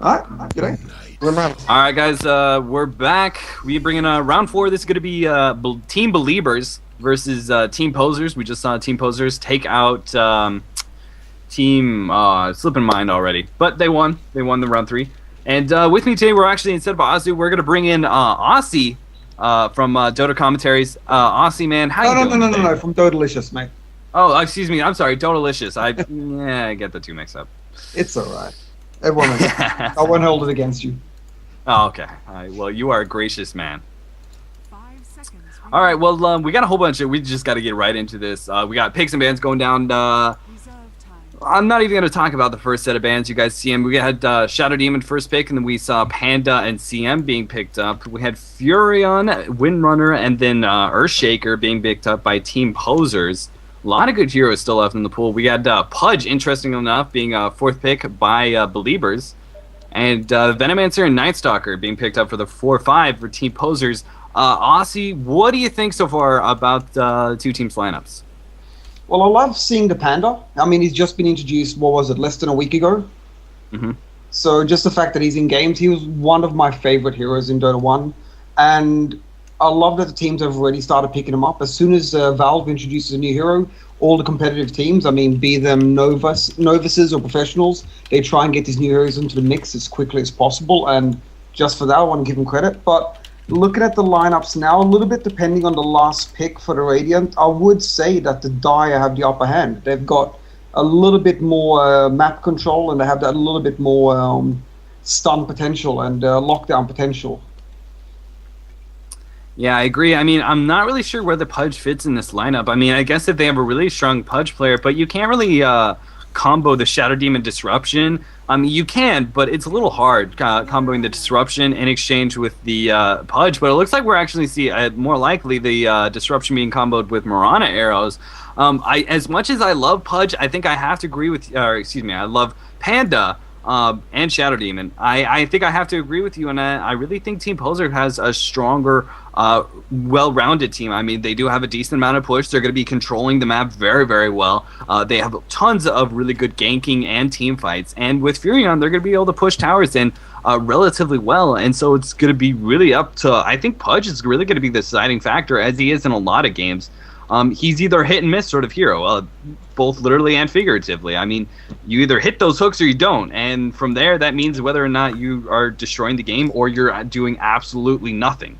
Alright, g'day. All right, guys, we're back. We bring in round 4. This is going to be Team belieBers versus Team Posers. We just saw Team Posers take out Team slipping mind already, but they won. They won the round 3. And with me today, we're actually, instead of Ozzy, we're going to bring in Aussie from Dota Commentaries. Aussie, man, how you doing? No, from Dotalicious, mate. Oh, excuse me. I'm sorry, Dotalicious. I get the two mixed up. It's alright. Everyone knows. I won't hold it against you. Oh, okay. Well, you are a gracious man. 5 seconds. All right. Well, we got a whole bunch of. We just got to get right into this. We got picks and bans going down. I'm not even going to talk about the first set of bans. You guys see them. We had Shadow Demon first pick, and then we saw Panda and CM being picked up. We had Furion, Windrunner, and then Earthshaker being picked up by Team Posers. A lot of good heroes still left in the pool. We had Pudge, interesting enough, being 4th pick by belieBers. And Venomancer and Nightstalker being picked up for the 4-5 for Team Posers. Aussie, what do you think so far about the two teams' lineups? Well, I love seeing the Panda. I mean, he's just been introduced, what was it, less than a week ago? Mm-hmm. So just the fact that he's in games, he was one of my favorite heroes in Dota 1. And I love that the teams have already started picking him up. As soon as Valve introduces a new hero, all the competitive teams, I mean, be them novices or professionals, they try and get these new heroes into the mix as quickly as possible. And just for that, I want to give them credit. But looking at the lineups now, a little bit depending on the last pick for the Radiant, I would say that the Dire have the upper hand. They've got a little bit more map control, and they have that a little bit more stun potential and lockdown potential. Yeah, I agree. I mean, I'm not really sure where the Pudge fits in this lineup. I mean, I guess if they have a really strong Pudge player, but you can't really combo the Shadow Demon Disruption. I mean, you can, but it's a little hard comboing the Disruption in exchange with the Pudge. But it looks like we're actually more likely the Disruption being comboed with Mirana arrows. As much as I love Pudge, I think I have to agree with. I love Panda. And Shadow Demon. I think I have to agree with you, and I really think Team Poser has a stronger, well-rounded team. I mean, they do have a decent amount of push. They're going to be controlling the map very, very well. They have tons of really good ganking and team fights, and with Furion, they're going to be able to push towers in relatively well, and so it's going to be really up to, I think Pudge is really going to be the deciding factor, as he is in a lot of games. He's either hit and miss sort of hero, both literally and figuratively. I mean, you either hit those hooks or you don't, and from there, that means whether or not you are destroying the game or you're doing absolutely nothing.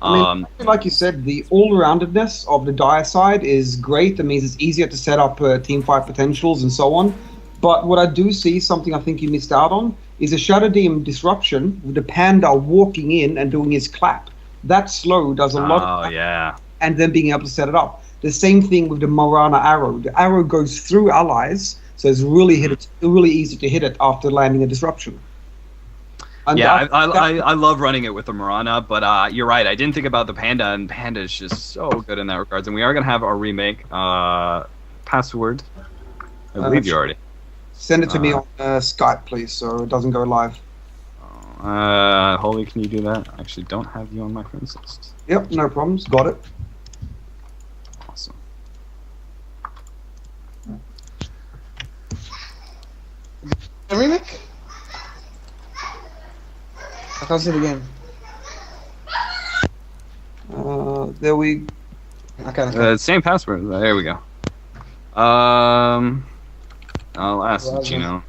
I mean, like you said, the all-roundedness of the Dire side is great. That means it's easier to set up team fight potentials and so on. But what I do see, something I think you missed out on, is a Shadow Demon Disruption with the Panda walking in and doing his clap. That slow does a lot. Oh, yeah. And then being able to set it up. The same thing with the Mirana arrow. The arrow goes through allies, so it's really easy to hit it after landing a disruption. And yeah, I love running it with the Mirana, but you're right. I didn't think about the Panda, and Panda is just so good in that regards. And we are going to have our remake password. I believe you already. Send it to me on Skype, please, so it doesn't go live. Holly, can you do that? I actually don't have you on my friends list. Yep, no problems. Got it. Awesome. Remake? I can't see it again. There we. Okay. Same password. There we go. I'll ask Gino.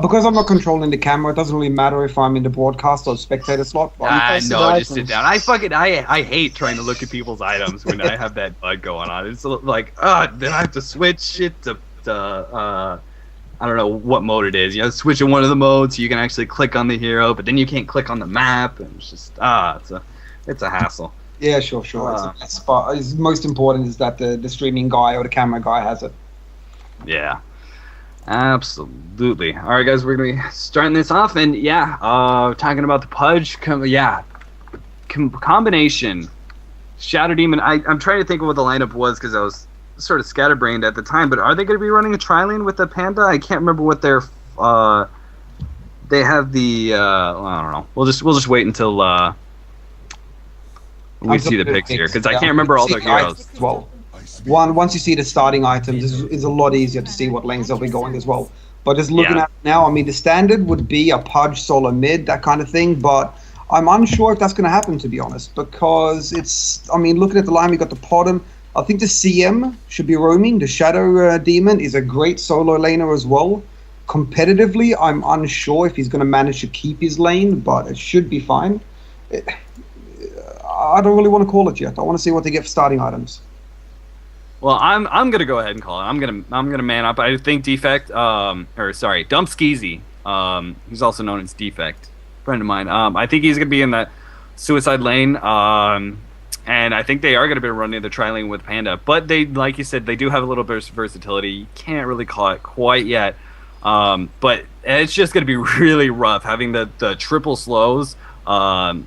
Because I'm not controlling the camera, it doesn't really matter if I'm in the broadcast or spectator slot. No, just sit down. I hate trying to look at people's items when I have that bug going on. It's like, then I have to switch it to I don't know what mode it is. You know, switch in one of the modes so you can actually click on the hero, but then you can't click on the map, and it's just it's a hassle. Yeah, sure. It's most important is that the streaming guy or the camera guy has it. Yeah. Absolutely. All right, guys, we're going to be starting this off, and talking about the Pudge, combination. Shadow Demon, I'm trying to think of what the lineup was because I was sort of scatterbrained at the time, but are they going to be running a tri-lane with the Panda? I can't remember what their, they have the, I don't know. We'll just wait until we see the picks here, because I can't remember all their heroes. Well, once you see the starting items, it's a lot easier to see what lanes they'll be going as well. But just looking at it now, I mean, the standard would be a Pudge solo mid, that kind of thing, but I'm unsure if that's going to happen, to be honest, because I mean, looking at the line, we got the Podham. I think the CM should be roaming. The Shadow Demon is a great solo laner as well. Competitively, I'm unsure if he's going to manage to keep his lane, but it should be fine. I don't really want to call it yet. I want to see what they get for starting items. Well, I'm gonna go ahead and call it. I'm gonna man up. I think Defect, Dumpskeezy. He's also known as Defect, friend of mine. I think he's gonna be in that suicide lane. And I think they are gonna be running the tri lane with Panda. But they, like you said, they do have a little bit of versatility. You can't really call it quite yet. But it's just gonna be really rough having the triple slows on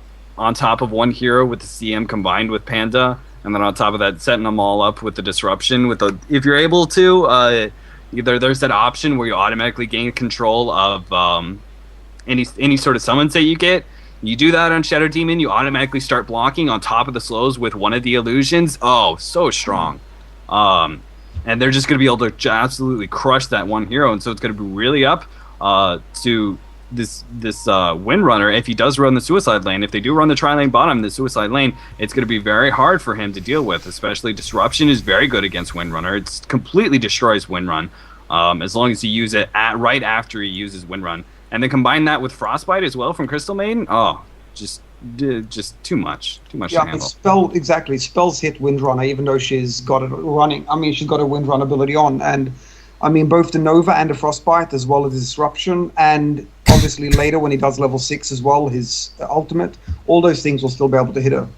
top of one hero with the CM combined with Panda. And then on top of that, setting them all up with the disruption. If you're able to, either there's that option where you automatically gain control of any sort of summons that you get. You do that on Shadow Demon, you automatically start blocking on top of the slows with one of the illusions. Oh, so strong. And they're just going to be able to absolutely crush that one hero. And so it's going to be really up to this Windrunner. If he does run the suicide lane, if they do run the tri-lane bottom, the suicide lane, it's going to be very hard for him to deal with, especially disruption is very good against Windrunner. It completely destroys Windrun as long as you use it right after he uses Windrun. And then combine that with Frostbite as well from Crystal Maiden. Oh, just too much to handle. Spells hit Windrunner even though she's got it running. I mean, she's got a Windrun ability on, and I mean, both the Nova and the Frostbite, as well as the Disruption, and obviously later when he does level 6 as well, his ultimate, all those things will still be able to hit her.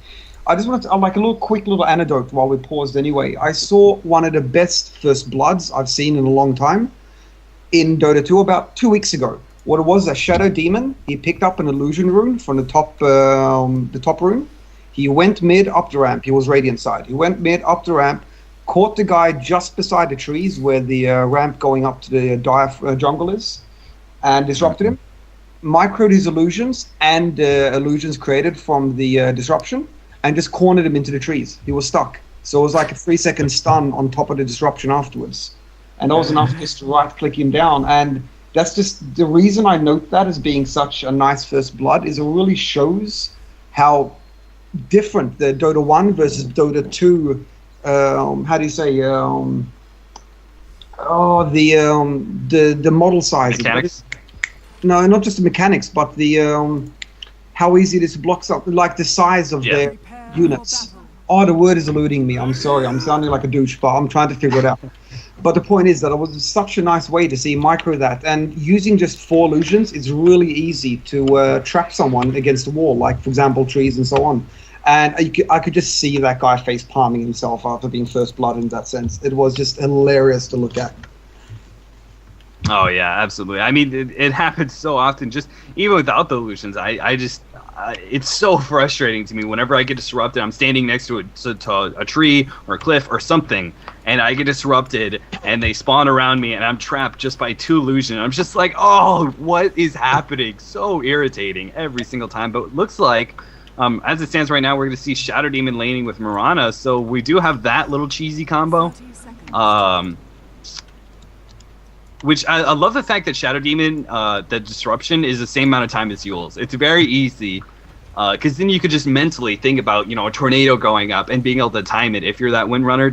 I just wanted to, like, a quick little anecdote while we paused anyway. I saw one of the best First Bloods I've seen in a long time in Dota 2 about 2 weeks ago. What it was, a Shadow Demon, he picked up an Illusion rune from the top rune. He went mid up the ramp, he was Radiant side. He went mid up the ramp, caught the guy just beside the trees where the ramp going up to the dire jungle is, and disrupted him. Microed his illusions and illusions created from the disruption, and just cornered him into the trees. He was stuck. So it was like a 3-second stun on top of the disruption afterwards. And that was enough just to right-click him down. And that's just the reason I note that as being such a nice First Blood, is it really shows how different the Dota 1 versus Dota 2 how do you say? The model size. Mechanics? No, not just the mechanics, but the how easy it is to block something, like the size of their units. Oh, the word is eluding me. I'm sorry. I'm sounding like a douche, but I'm trying to figure it out. But the point is that it was such a nice way to see micro that, and using just 4 illusions, it's really easy to trap someone against a wall, like for example trees and so on. And I could just see that guy face palming himself after being First Blood in that sense. It was just hilarious to look at. Oh yeah, absolutely. I mean, it happens so often. Just even without the illusions, it's so frustrating to me whenever I get disrupted. I'm standing next to a tree or a cliff or something, and I get disrupted, and they spawn around me, and I'm trapped just by 2 illusions. I'm just like, oh, what is happening? So irritating every single time. But it looks like, as it stands right now, we're going to see Shadow Demon laning with Mirana, so we do have that little cheesy combo. Which I love the fact that Shadow Demon, the disruption, is the same amount of time as Yule's. It's very easy, because then you could just mentally think about, a tornado going up and being able to time it. If you're that Windrunner,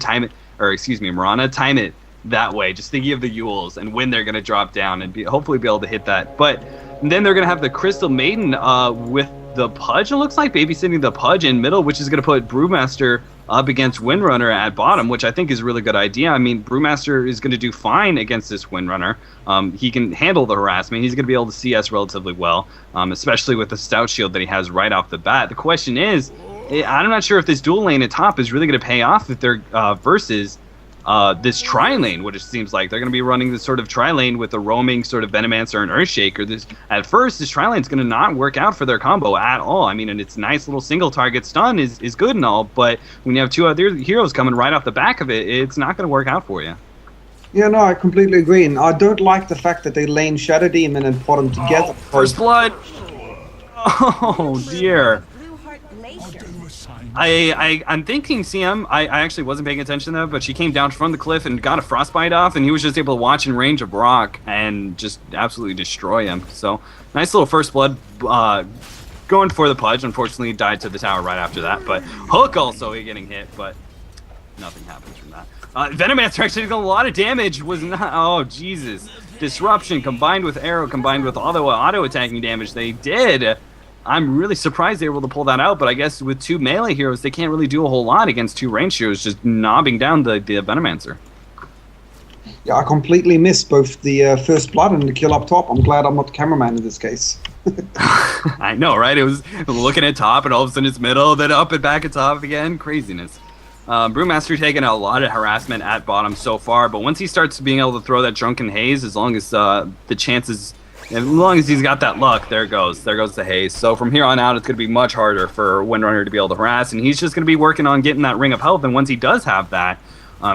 Mirana, time it that way. Just thinking of the Yules and when they're going to drop down and hopefully be able to hit that. But then they're going to have the Crystal Maiden with the Pudge, it looks like, babysitting the Pudge in middle, which is going to put Brewmaster up against Windrunner at bottom, which I think is a really good idea. I mean, Brewmaster is going to do fine against this Windrunner. He can handle the harassment. He's going to be able to CS relatively well, especially with the Stout Shield that he has right off the bat. The question is, I'm not sure if this dual lane at top is really going to pay off if they're versus this tri-lane, which it seems like they're going to be running this sort of tri-lane with a roaming sort of Venomancer and Earthshaker. At first, this tri-lane is going to not work out for their combo at all. I mean, and its nice little single target stun is good and all, but when you have 2 other heroes coming right off the back of it, it's not going to work out for you. Yeah, no, I completely agree. And I don't like the fact that they lane Shadow Demon and pot them together. Oh, First Blood! Oh, dear. I'm thinking CM. I actually wasn't paying attention though, but she came down from the cliff and got a frostbite off, and he was just able to watch in range of Brock and just absolutely destroy him. So nice little first blood. Going for the Pudge. Unfortunately, died to the tower right after that. But Hook also getting hit, but nothing happens from that. Venomancer actually did a lot of damage. Was not. Oh Jesus! Disruption combined with arrow, combined with all the auto attacking damage they did. I'm really surprised they were able to pull that out, but I guess with 2 melee heroes, they can't really do a whole lot against 2 range heroes, just knobbing down the Venomancer. Yeah, I completely missed both the first blood and the kill up top. I'm glad I'm not the cameraman in this case. I know, right? It was looking at top, and all of a sudden it's middle, then up and back at top again. Craziness. Brewmaster taking a lot of harassment at bottom so far, but once he starts being able to throw that Drunken Haze, as long as the chances... As long as he's got that luck, there goes the haze. So from here on out, it's going to be much harder for Windrunner to be able to harass, and he's just going to be working on getting that Ring of Health, and once he does have that,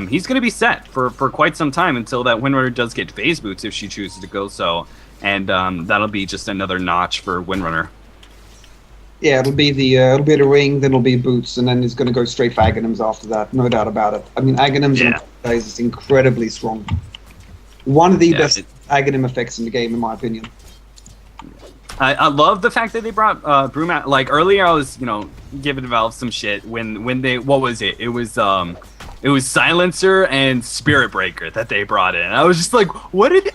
he's going to be set for quite some time until that Windrunner does get phase boots if she chooses to go so, and that'll be just another notch for Windrunner. Yeah, it'll be the ring, then it'll be boots, and then he's going to go straight for Aghanims after that, no doubt about it. I mean, Aghanims is incredibly strong. One of the best Aghanim effects in the game, in my opinion. I love the fact that they brought Brewmaster. Like earlier, I was giving Valve some shit when they what was it? It was Silencer and Spirit Breaker that they brought in. I was just like,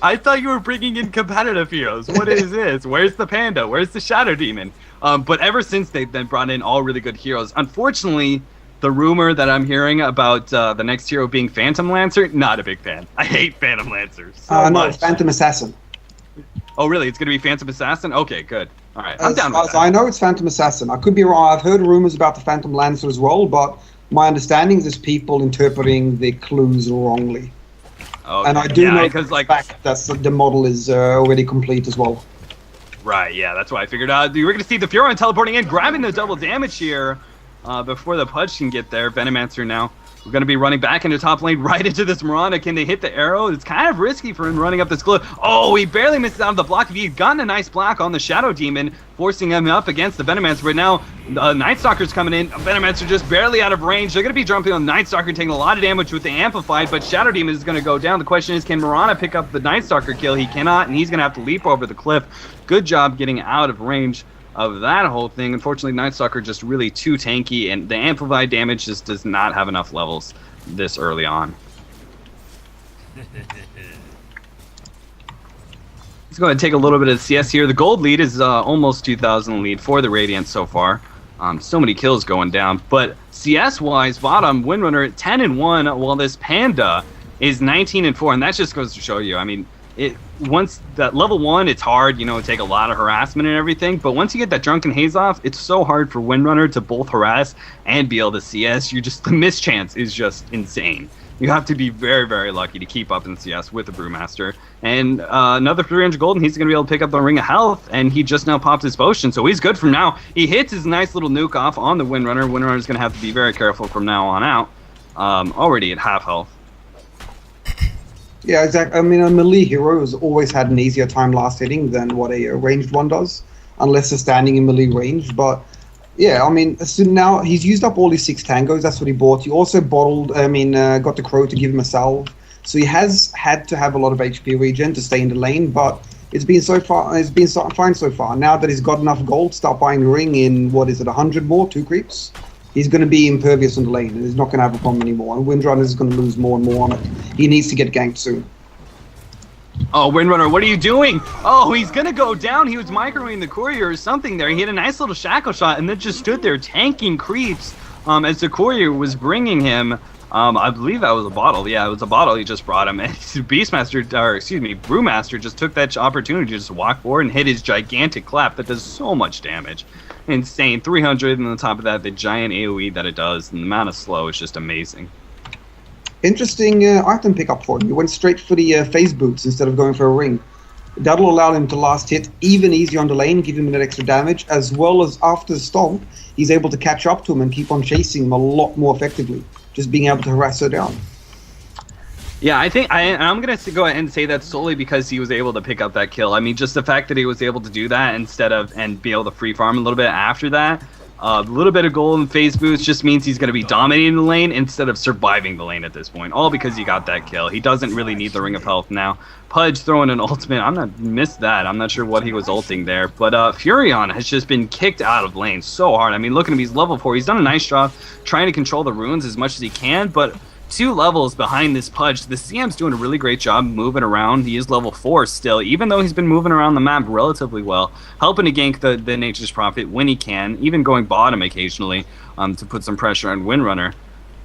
I thought you were bringing in competitive heroes. What is this? Where's the Panda? Where's the Shadow Demon? But ever since they've been brought in all really good heroes. Unfortunately, the rumor that I'm hearing about the next hero being Phantom Lancer, not a big fan. I hate Phantom Lancer so much. Phantom Assassin. Oh, really? It's going to be Phantom Assassin? Okay, good. All right, I'm down with that. I know it's Phantom Assassin. I could be wrong. I've heard rumors about the Phantom Lancer as well, but my understanding is people interpreting the clues wrongly. Okay. And I do know the fact that the model is already complete as well. Right, yeah, that's why I figured out. You're going to see the Furon teleporting in, grabbing the double damage here. Before the Pudge can get there, Venomancer now. We're going to be running back into top lane, right into this Miranda. Can they hit the arrow? It's kind of risky for him running up this cliff. Oh, he barely misses out of the block. If he had gotten a nice block on the Shadow Demon, forcing him up against the Venomancer. But now, Night Stalker's coming in. Venomancer just barely out of range. They're going to be jumping on Night Stalker, taking a lot of damage with the Amplified, but Shadow Demon is going to go down. The question is, can Miranda pick up the Night Stalker kill? He cannot, and he's going to have to leap over the cliff. Good job getting out of range of that whole thing. Unfortunately, Night Stalker just really too tanky, and the amplified damage just does not have enough levels this early on. Let's go ahead and take a little bit of CS here. The gold lead is almost 2,000 lead for the Radiant so far. So many kills going down, but CS-wise, bottom Windrunner 10-1, while this Panda is 19-4, and that just goes to show you. I mean, once that level 1, it's hard, take a lot of harassment and everything, but once you get that Drunken Haze off, it's so hard for Windrunner to both harass and be able to CS. The mischance is just insane. You have to be very, very lucky to keep up in CS with the Brewmaster. And another 300 gold, and he's going to be able to pick up the Ring of Health, and he just now popped his potion, so he's good from now. He hits his nice little nuke off on the Windrunner. Windrunner's going to have to be very careful from now on out. Already at half health. Yeah, exactly. I mean, a melee hero has always had an easier time last hitting than what a ranged one does, unless they're standing in melee range. But yeah, I mean, so now he's used up all his 6 tangos. That's what he bought. He also got the Crow to give him a salve. So he has had to have a lot of HP regen to stay in the lane, but it's been fine so far. Now that he's got enough gold, start buying the ring in 100 more, 2 creeps. He's going to be impervious on the lane, and he's not going to have a problem anymore. And Windrunner is going to lose more and more on it. He needs to get ganked soon. Oh, Windrunner, what are you doing? Oh, he's going to go down. He was microwaving the courier or something there. He had a nice little shackle shot and then just stood there tanking creeps as the courier was bringing him. I believe that was a bottle. Yeah, it was a bottle he just brought him. And Brewmaster just took that opportunity to just walk forward and hit his gigantic clap that does so much damage. Insane. 300, and on top of that, the giant AoE that it does, and the amount of slow is just amazing. Interesting item pickup for him. He went straight for the phase boots instead of going for a ring. That'll allow him to last hit even easier on the lane, give him that extra damage, as well as after the stomp, he's able to catch up to him and keep on chasing him a lot more effectively, just being able to harass her down. Yeah, I think I'm going to go ahead and say that solely because he was able to pick up that kill. I mean, just the fact that he was able to do that and be able to free farm a little bit after that, A little bit of gold in phase boost just means he's going to be dominating the lane instead of surviving the lane at this point. All because he got that kill. He doesn't really need the Ring of Health now. Pudge throwing an ultimate. Missed that. I'm not sure what he was ulting there. But Furion has just been kicked out of lane so hard. I mean, look at him. He's level 4. He's done a nice job trying to control the runes as much as he can. But 2 levels behind this Pudge, the CM's doing a really great job moving around. He is level 4 still, even though he's been moving around the map relatively well, helping to gank the Nature's Prophet when he can, even going bottom occasionally to put some pressure on Windrunner.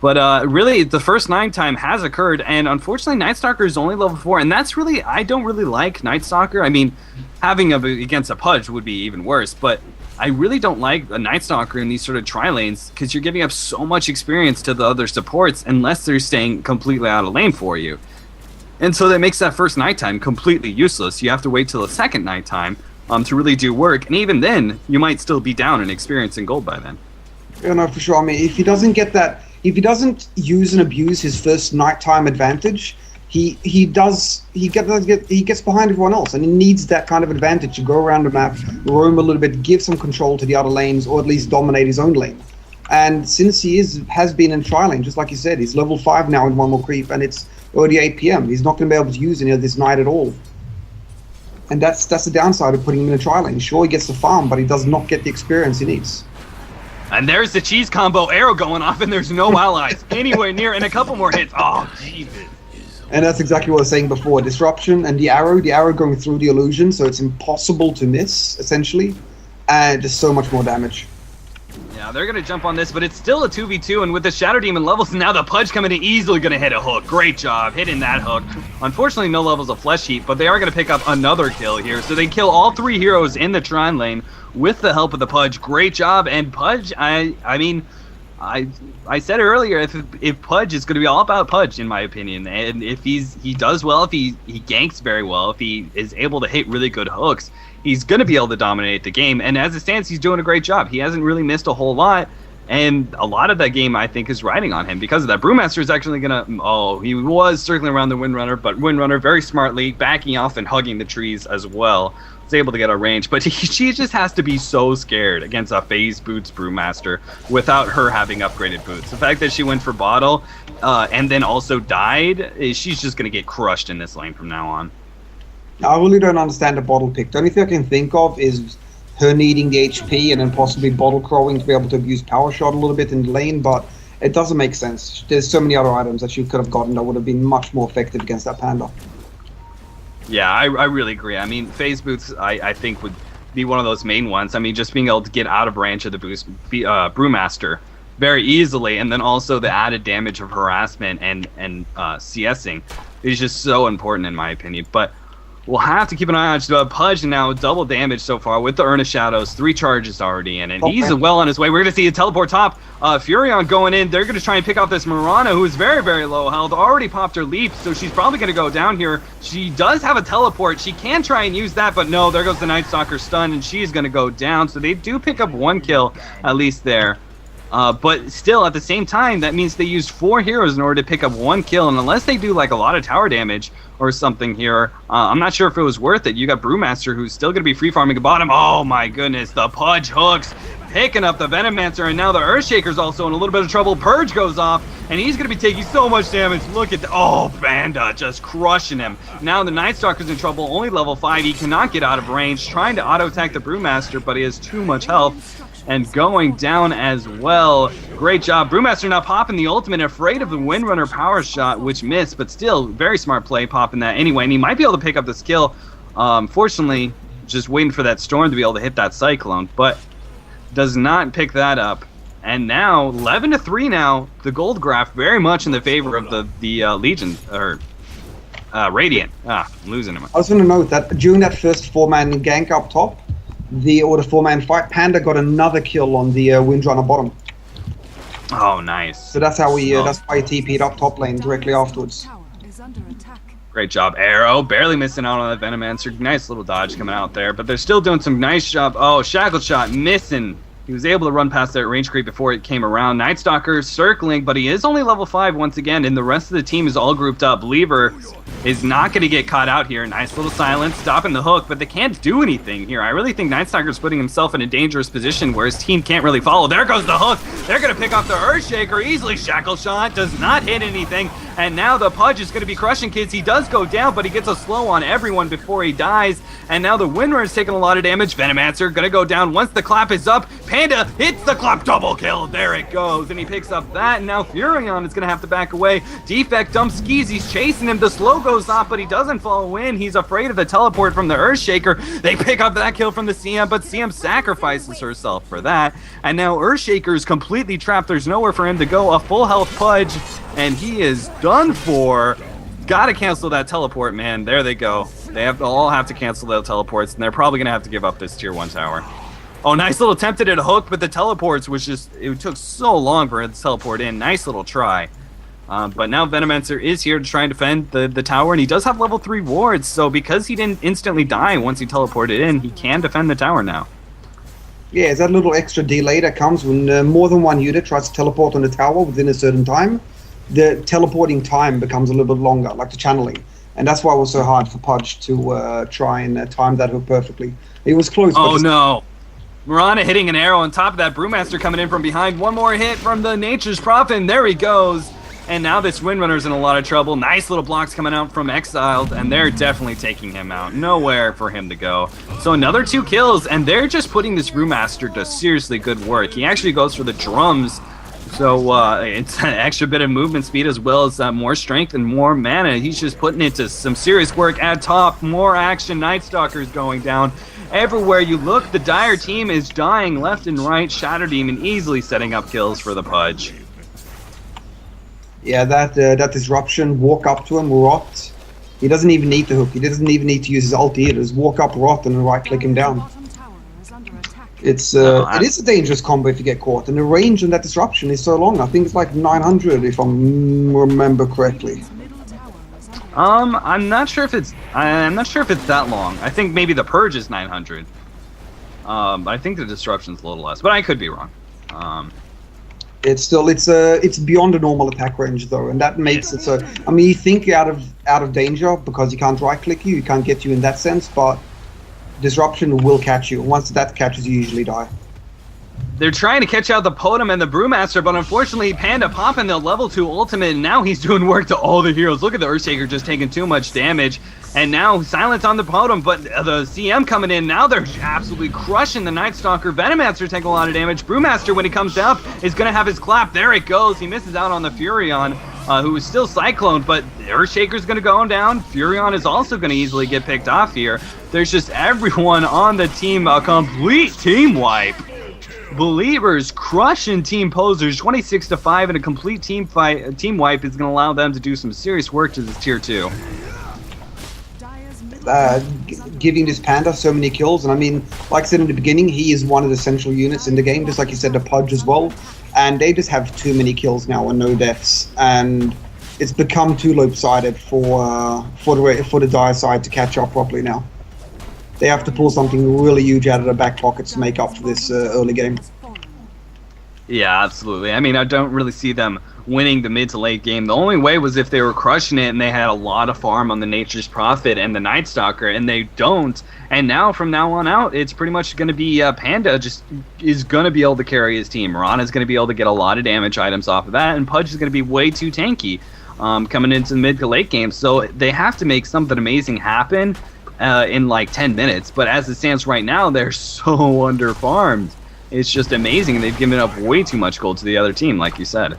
But really, the first 9 time has occurred, and unfortunately, Night Stalker is only level 4, and that's really, I don't really like Night Stalker. I mean, having against a Pudge would be even worse, but I really don't like a Night Stalker in these sort of tri-lanes because you're giving up so much experience to the other supports unless they're staying completely out of lane for you. And so that makes that first nighttime completely useless. You have to wait till the second nighttime to really do work, and even then, you might still be down in experience and gold by then. Yeah, no, for sure. I mean, if he doesn't use and abuse his first nighttime advantage, he gets behind everyone else, and he needs that kind of advantage to go around the map, roam a little bit, give some control to the other lanes, or at least dominate his own lane. And since he has been in tri-lane, just like you said, he's level 5 now in one more creep, and it's already 8 PM. He's not going to be able to use any of this night at all. And that's the downside of putting him in a tri-lane. Sure, he gets the farm, but he does not get the experience he needs. And there's the cheese combo arrow going off, and there's no allies anywhere near, and a couple more hits. Oh, Jesus. And that's exactly what I was saying before. Disruption and the arrow going through the illusion, so it's impossible to miss, essentially. And just so much more damage. Yeah, they're going to jump on this, but it's still a 2v2, and with the Shadow Demon levels, now the Pudge coming in easily going to hit a hook. Great job hitting that hook. Unfortunately, no levels of Flesh Heat, but they are going to pick up another kill here. So they kill all 3 heroes in the Trine lane with the help of the Pudge. Great job, and Pudge, I mean, I said earlier, if Pudge is going to be all about Pudge, in my opinion, and if he does well, if he ganks very well, if he is able to hit really good hooks, he's going to be able to dominate the game. And as it stands, he's doing a great job. He hasn't really missed a whole lot, and a lot of that game, I think, is riding on him because of that. Brewmaster is actually going to... he was circling around the Windrunner, but Windrunner very smartly backing off and hugging the trees as well. Was able to get a range, but she just has to be so scared against a phase boots Brewmaster without her having upgraded boots. The fact that she went for bottle and then also died, she's just going to get crushed in this lane from now on. I really don't understand the bottle pick. The only thing I can think of is her needing the HP and then possibly bottle crowing to be able to abuse power shot a little bit in the lane, but it doesn't make sense. There's so many other items that she could have gotten that would have been much more effective against that Panda. Yeah, I really agree. I mean, phase boots, I think, would be one of those main ones. I mean, just being able to get out of range of the Brewmaster very easily, and then also the added damage of harassment and CSing is just so important, in my opinion. But we'll have to keep an eye on Pudge now, double damage so far with the Urn of Shadows, 3 charges already in, and he's well on his way. We're going to see a teleport top. Furion going in. They're going to try and pick off this Mirana, who is very, very low health. Already popped her leap, so she's probably going to go down here. She does have a teleport. She can try and use that, but no, there goes the Night Stalker stun, and she's going to go down. So they do pick up 1 kill, at least there. But still, at the same time, that means they used 4 heroes in order to pick up 1 kill, and unless they do like a lot of tower damage or something here, I'm not sure if it was worth it. You got Brewmaster, who's still going to be free farming at bottom. Oh my goodness, the Pudge hooks, picking up the Venomancer, and now the Earthshaker's also in a little bit of trouble. Purge goes off, and he's going to be taking so much damage. Look at Vanda just crushing him. Now the Night Stalker's in trouble, only level 5. He cannot get out of range, trying to auto-attack the Brewmaster, but he has too much health. And going down as well. Great job. Brewmaster now popping the ultimate, afraid of the Windrunner power shot, which missed, but still, very smart play popping that anyway. And he might be able to pick up this kill. Fortunately, just waiting for that Storm to be able to hit that Cyclone, but does not pick that up. And now, 11-3 now, the gold graph very much in the favor of the Legion, or Radiant. I'm losing him. I was going to note that during that first 4-man gank up top, the 4-man fight, Panda got another kill on the Windrunner bottom. Oh, nice. So that's how that's why he TP'd up top lane directly afterwards. Great job, Arrow. Barely missing out on that Venomancer. Nice little dodge coming out there, but they're still doing some nice job. Oh, Shackle Shot missing He was able to run past that range creep before it came around. Night Stalker circling, but he is only level 5 once again, and the rest of the team is all grouped up. belieBer is not going to get caught out here. Nice little silence, stopping the hook, but they can't do anything here. I really think Night Stalker's putting himself in a dangerous position where his team can't really follow. There goes the hook. They're going to pick off the Earthshaker easily. Shackle shot does not hit anything, and now the Pudge is going to be crushing kids. He does go down, but he gets a slow on everyone before he dies, and now the Windrunner is taking a lot of damage. Venomancer going to go down once the clap is up. Panda hits the clap, double kill. There it goes, and he picks up that, and now Furion is going to have to back away. Defect dumps skis. He's chasing him. The slow goes off, but he doesn't follow in. He's afraid of the teleport from the Earthshaker. They pick up that kill from the CM, but CM sacrifices herself for that, and now Earthshaker is completely trapped. There's nowhere for him to go. A full health Pudge, and he is done for. Gotta cancel that teleport, man. There they go. They all have to cancel their teleports, and they're probably gonna have to give up this tier 1 tower. Oh, nice little attempt at a hook, but the teleports was just, it took so long for it to teleport in. Nice little try. But now Venomancer is here to try and defend the tower, and he does have level 3 wards, so because he didn't instantly die once he teleported in, he can defend the tower now. Yeah, it's that little extra delay that comes when more than one unit tries to teleport on the tower within a certain time. The teleporting time becomes a little bit longer, like the channeling. And that's why it was so hard for Pudge to try and time that hook perfectly. It was close. Oh, no. Mirana hitting an arrow on top of that. Brewmaster coming in from behind. One more hit from the Nature's Prophet, and there he goes. And now this Windrunner's in a lot of trouble. Nice little blocks coming out from Exiled, and they're definitely taking him out. Nowhere for him to go. So another 2 kills, and they're just putting this Brewmaster to seriously good work. He actually goes for the drums, so it's an extra bit of movement speed as well as more strength and more mana. He's just putting it to some serious work at top. More action. Night Stalker's going down. Everywhere you look, the Dire team is dying left and right. Shadow Demon easily setting up kills for the Pudge. Yeah, that disruption, walk up to him, rot. He doesn't even need the hook. He doesn't even need to use his ulti either. Just walk up, rot, and right-click him down. It is a dangerous combo if you get caught, and the range on that disruption is so long. I think it's like 900 if I remember correctly. I'm not sure if it's that long. I think maybe the Purge is 900. I think the disruption's a little less, but I could be wrong. It's beyond a normal attack range though, and that makes it so. I mean, you think you're out of danger because you can't right click you, can't get you in that sense, but disruption will catch you. Once that catches you, usually die. They're trying to catch out the Podem and the Brewmaster, but unfortunately Panda popping the level 2 ultimate, and now he's doing work to all the heroes. Look at the Earthshaker just taking too much damage, and now silence on the Podem, but the CM coming in, now they're absolutely crushing the Night Stalker. Venomancer taking a lot of damage. Brewmaster, when he comes up, is going to have his clap. There it goes. He misses out on the Furion, who is still cycloned, but Earthshaker's going to go down. Furion is also going to easily get picked off here. There's just everyone on the team, a complete team wipe. belieBers crushing Team Posers 26-5, and a complete team wipe is going to allow them to do some serious work to this tier 2. Giving this Panda so many kills, and I mean, like I said in the beginning, he is one of the central units in the game, just like you said, the Pudge as well, and they just have too many kills now and no deaths, and it's become too lopsided for the Dire side to catch up properly now. They have to pull something really huge out of their back pockets to make up for this early game. Yeah, absolutely. I mean, I don't really see them winning the mid to late game. The only way was if they were crushing it and they had a lot of farm on the Nature's Prophet and the Night Stalker, and they don't. And now, from now on out, it's pretty much going to be Panda just is going to be able to carry his team. Rana's going to be able to get a lot of damage items off of that, and Pudge is going to be way too tanky coming into the mid to late game. So they have to make something amazing happen in like 10 minutes. But as it stands right now, they're so underfarmed. It's just amazing. They've given up way too much gold to the other team, like you said.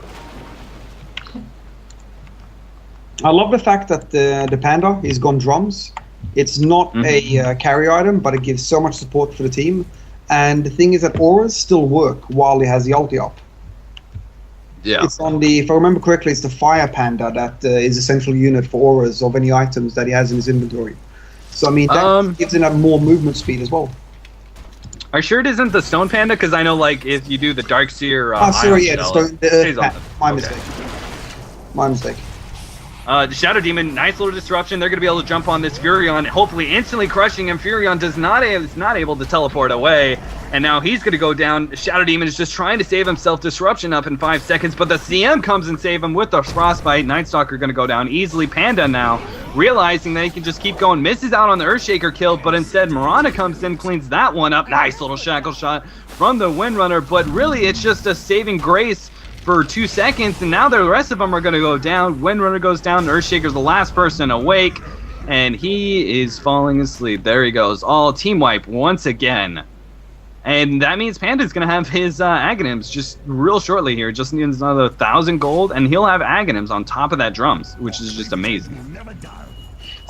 I love the fact that the Panda is gone drums. It's not a carry item, but it gives so much support for the team. And the thing is that auras still work while he has the ulti up. Yeah. It's on the, if I remember correctly, it's the Fire Panda that is a central unit for auras of any items that he has in his inventory. So I mean, that gives him more movement speed as well. Are you sure it isn't the Stone Panda? Because I know, like, if you do the Darkseer... sorry, yeah, the Stone... my mistake. My mistake. The Shadow Demon, nice little disruption. They're going to be able to jump on this Furion, hopefully instantly crushing him. Furion is not able to teleport away, and now he's going to go down. Shadow Demon is just trying to save himself. Disruption up in 5 seconds, but the CM comes and save him with the Frostbite. Night Stalker going to go down easily. Panda now, realizing that he can just keep going, misses out on the Earthshaker kill, but instead Mirana comes in, cleans that one up. Nice little shackle shot from the Windrunner, but really it's just a saving grace for 2 seconds, and now the rest of them are going to go down. Windrunner goes down. Earthshaker's the last person awake, and he is falling asleep. There he goes. All team wipe once again. And that means Panda's going to have his Aghanims just real shortly here. Just needs another 1,000 gold, and he'll have Aghanims on top of that drums, which is just amazing.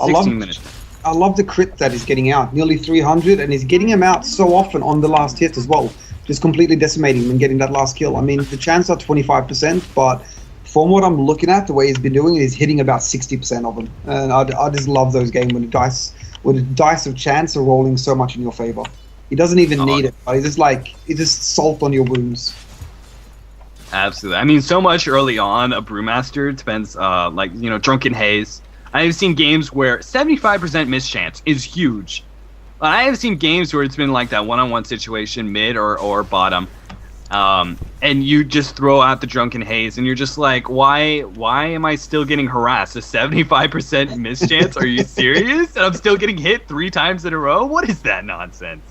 16 minutes. I love the crit that he's getting out. Nearly 300, and he's getting him out so often on the last hit as well. Just completely decimating him and getting that last kill. I mean, the chance are 25%, but from what I'm looking at, the way he's been doing it, he's hitting about 60% of them. And I just love those games when the dice of chance are rolling so much in your favor. He doesn't even need it, but it's just salt on your wounds. Absolutely. I mean, so much early on, a Brewmaster depends, Drunken Haze. I've seen games where 75% mischance is huge. I have seen games where it's been like that one-on-one situation, mid or bottom, and you just throw out the Drunken Haze, and you're just like, why am I still getting harassed? A 75% mischance? Are you serious? And I'm still getting hit 3 times in a row? What is that nonsense?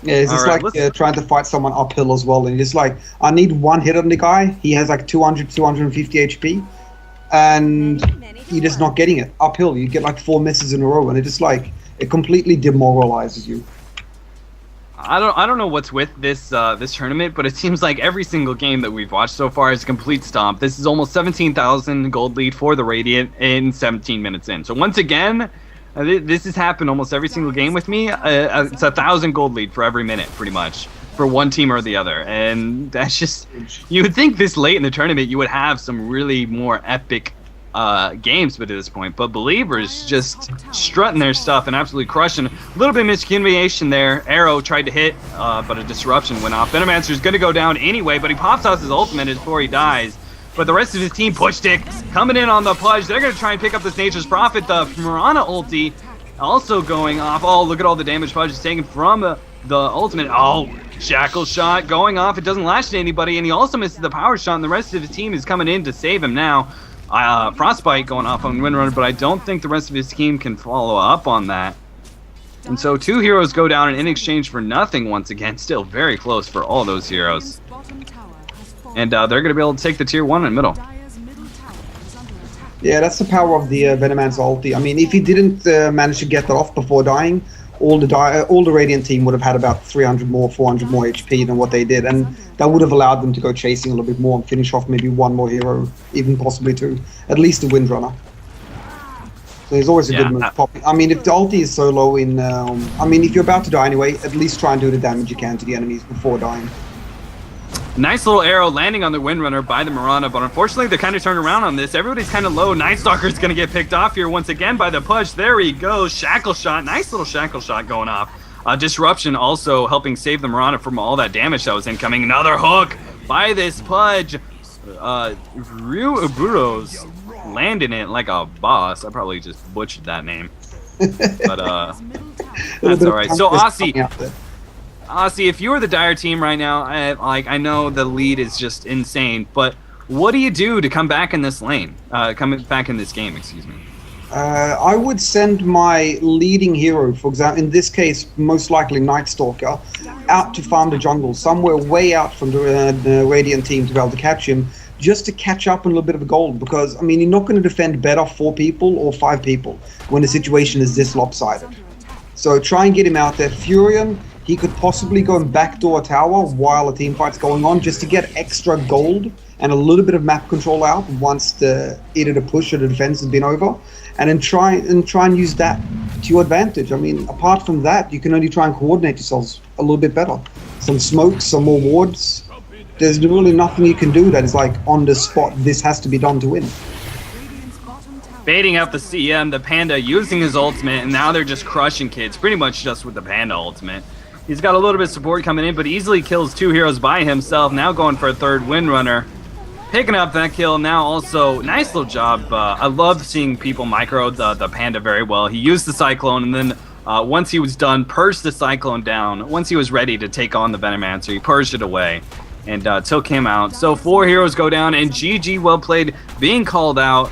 Yeah, it's just trying to fight someone uphill as well, and it's like, I need one hit on the guy. He has like 200, 250 HP, and you're just not getting it. Uphill, you get like 4 misses in a row, and it's just like, it completely demoralizes you. I don't know what's with this this tournament, but it seems like every single game that we've watched so far is a complete stomp. This is almost 17,000 gold lead for the Radiant in 17 minutes in. So once again, this has happened almost every single game with me. It's 1,000 gold lead for every minute, pretty much, for one team or the other. And that's just, you would think this late in the tournament you would have some really more epic games, but at this point, but belieBers just strutting their stuff and absolutely crushing. A little bit of miscommunication there. Arrow tried to hit, but a disruption went off. Venomancer's going to go down anyway, but he pops out his ultimate before he dies. But the rest of his team, Push Stick, coming in on the Pudge. They're going to try and pick up this Nature's Prophet. The Mirana ulti also going off. Oh, look at all the damage Pudge is taking from the ultimate. Oh, shackle shot going off. It doesn't lash to anybody, and he also misses the power shot, and the rest of his team is coming in to save him now. Frostbite going off on Windrunner, but I don't think the rest of his team can follow up on that. And so 2 heroes go down in exchange for nothing once again. Still very close for all those heroes. And they're going to be able to take the tier 1 in middle. Yeah, that's the power of the Venomancer ulti. I mean, if he didn't manage to get that off before dying, all the Radiant team would have had about 300 more, 400 more HP than what they did, and that would have allowed them to go chasing a little bit more and finish off maybe 1 more hero, even possibly 2, at least the Windrunner. So there's always a good move popping. I mean, if the ulti is so low in, if you're about to die anyway, at least try and do the damage you can to the enemies before dying. Nice little arrow landing on the Windrunner by the Mirana, but unfortunately they kind of turned around on this. Everybody's kind of low. Night Stalker's going to get picked off here once again by the Pudge. There he goes. Shackle shot. Nice little shackle shot going off. Disruption also helping save the Mirana from all that damage that was incoming. Another hook by this Pudge. Ryuburo's landing it like a boss. I probably just butchered that name. But that's alright. So Aussie, if you were the Dire team right now, I know the lead is just insane, but what do you do to come back in this lane? Come back in this game, excuse me. I would send my leading hero, for example, in this case, most likely Night Stalker, out to farm the jungle, somewhere way out from the Radiant team to be able to catch him, just to catch up on a little bit of gold, because, I mean, you're not going to defend better 4 people or 5 people when the situation is this lopsided. So try and get him out there. Furion, he could possibly go and backdoor a tower while a team fight's going on, just to get extra gold and a little bit of map control out once either the push or the defense has been over, and then try and use that to your advantage. I mean, apart from that, you can only try and coordinate yourselves a little bit better. Some smokes, some more wards. There's really nothing you can do that is like on the spot. This has to be done to win. Baiting out the CM, the Panda using his ultimate, and now they're just crushing kids, pretty much just with the Panda ultimate. He's got a little bit of support coming in, but easily kills 2 heroes by himself. Now going for a 3rd Windrunner. picking up that kill now. Also, nice little job. I love seeing people micro the Panda very well. He used the Cyclone, and then once he was done, purged the Cyclone down. Once he was ready to take on the Venomancer, he purged it away and took him out. So 4 heroes go down, and GG, well played, being called out.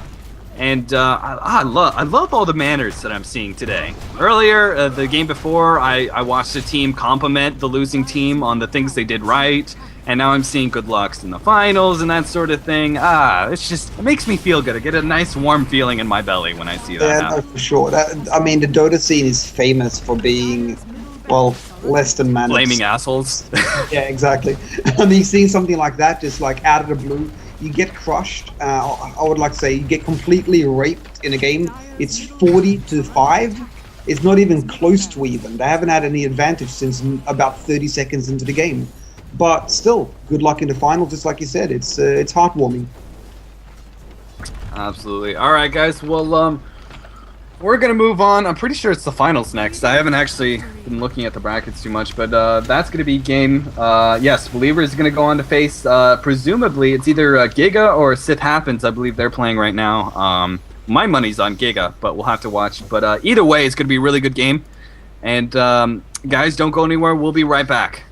And I love all the manners that I'm seeing today. Earlier, the game before, I watched the team compliment the losing team on the things they did right. And now I'm seeing good lucks in the finals and that sort of thing. It makes me feel good. I get a nice warm feeling in my belly when I see that. Yeah, no, for sure. The Dota scene is famous for being, well, less than manners. Blaming assholes. Yeah, exactly. I mean, seeing something like that, just like out of the blue, you get crushed. I would like to say you get completely raped in a game. It's 40-5. It's not even close to even. They haven't had any advantage since about 30 seconds into the game. But still, good luck in the final, just like you said. It's heartwarming. Absolutely. All right, guys. Well, we're going to move on. I'm pretty sure it's the finals next. I haven't actually been looking at the brackets too much, but that's going to be game. Yes, belieBers is going to go on to face, presumably, it's either Giga or Sith Happens. I believe they're playing right now. My money's on Giga, but we'll have to watch. But either way, it's going to be a really good game. And guys, don't go anywhere. We'll be right back.